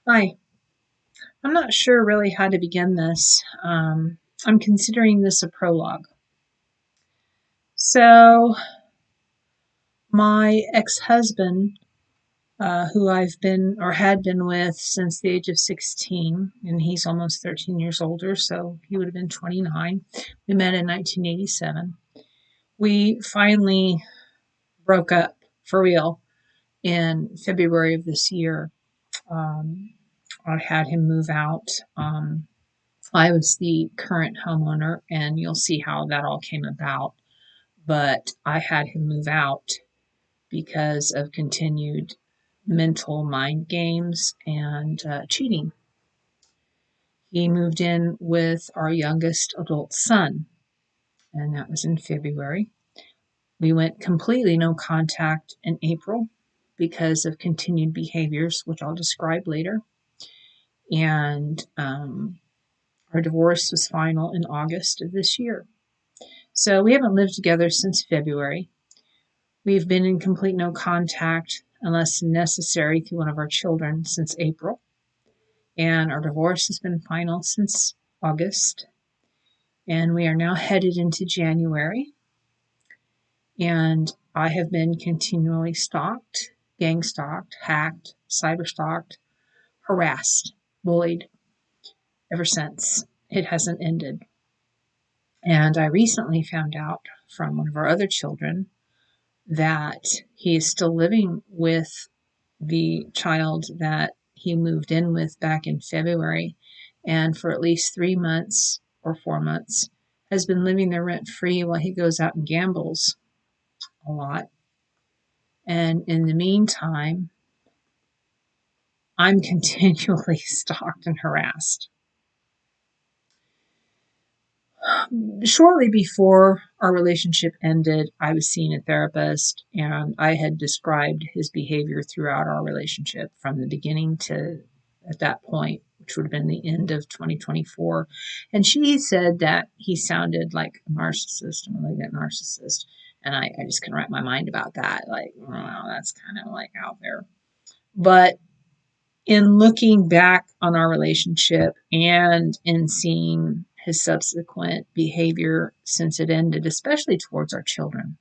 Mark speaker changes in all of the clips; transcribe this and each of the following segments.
Speaker 1: Hi. I'm not sure really how to begin this. I'm considering this a prologue. So, my ex husband, who I've been or had been with since the age of 16, and he's almost 13 years older, so he would have been 29. We met in 1987. We finally broke up for real in February of this year. Um, I had him move out. I was the current homeowner, and you'll see how that all came about. But I had him move out because of continued mental mind games and cheating. He moved in with our youngest adult son, and that was in February. We went completely no contact in April because of continued behaviors, which I'll describe later. And our divorce was final in August of this year. So we haven't lived together since February. We've been in complete no contact unless necessary through one of our children since April. And our divorce has been final since August. And we are now headed into January. And I have been continually stalked, gang stalked, hacked, cyber stalked, harassed, bullied ever since. It hasn't ended. And I recently found out from one of our other children that he is still living with the child that he moved in with back in February, and for at least 3 months or 4 months has been living there rent free while he goes out and gambles a lot. And in the meantime, I'm continually stalked and harassed. Shortly before our relationship ended, I was seeing a therapist, and I had described his behavior throughout our relationship from the beginning to at that point, which would have been the end of 2024. And she said that he sounded like a narcissist, a malignant narcissist. And I just couldn't wrap my mind about that. Like, wow, that's kind of like out there. But in looking back on our relationship and in seeing his subsequent behavior since it ended, especially towards our children,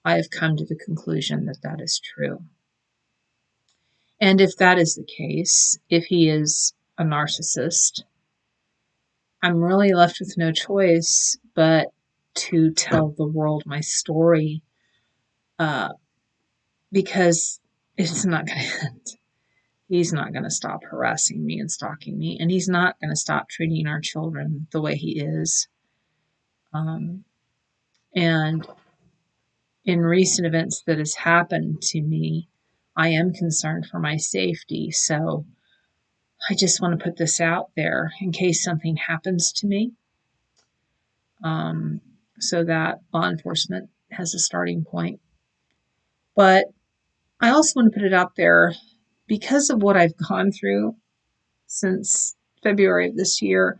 Speaker 1: I have come to the conclusion that that is true. And if that is the case, if he is a narcissist, I'm really left with no choice but to tell the world my story uh, because it's not going to end. He's not going to stop harassing me and stalking me, and he's not going to stop treating our children the way he is. And in recent events that has happened to me, I am concerned for my safety. So I just want to put this out there in case something happens to me, so that law enforcement has a starting point. But I also want to put it out there because of what I've gone through since February of this year.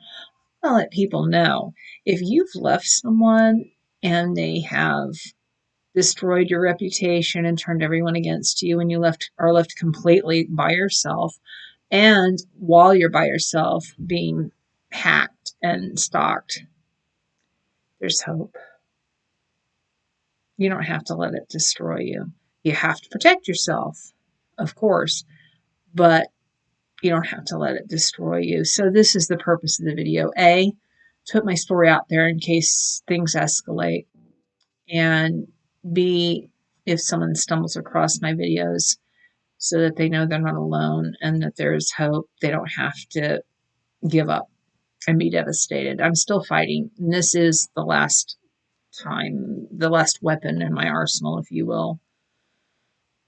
Speaker 1: I'll let people know if you've left someone and they have destroyed your reputation and turned everyone against you, and you are left completely by yourself, and while you're by yourself being hacked and stalked, there's hope. You don't have to let it destroy you. You have to protect yourself, of course, but you don't have to let it destroy you. So this is the purpose of the video. A, to put my story out there in case things escalate. And B, if someone stumbles across my videos so that they know they're not alone and that there is hope, they don't have to give up and be devastated. I'm still fighting. And this is the last time, the last weapon in my arsenal, if you will.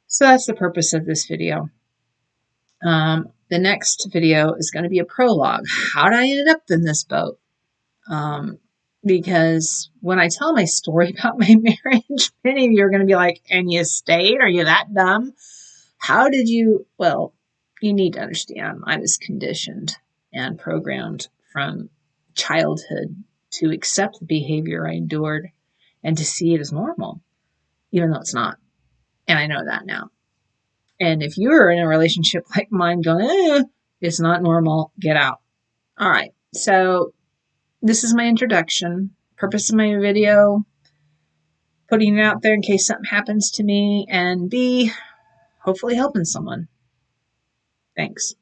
Speaker 1: So that's the purpose of this video. The next video is going to be a prologue. How did I end up in this boat? Because when I tell my story about my marriage, many of you are going to be like, and you stayed? Are you that dumb? How did you? Well, you need to understand I was conditioned and programmed from childhood to accept the behavior I endured and to see it as normal, even though it's not. And I know that now. And if you're in a relationship like mine going, It's not normal. Get out. All right. So this is my introduction. Purpose of my video, putting it out there in case something happens to me, and B, hopefully helping someone. Thanks.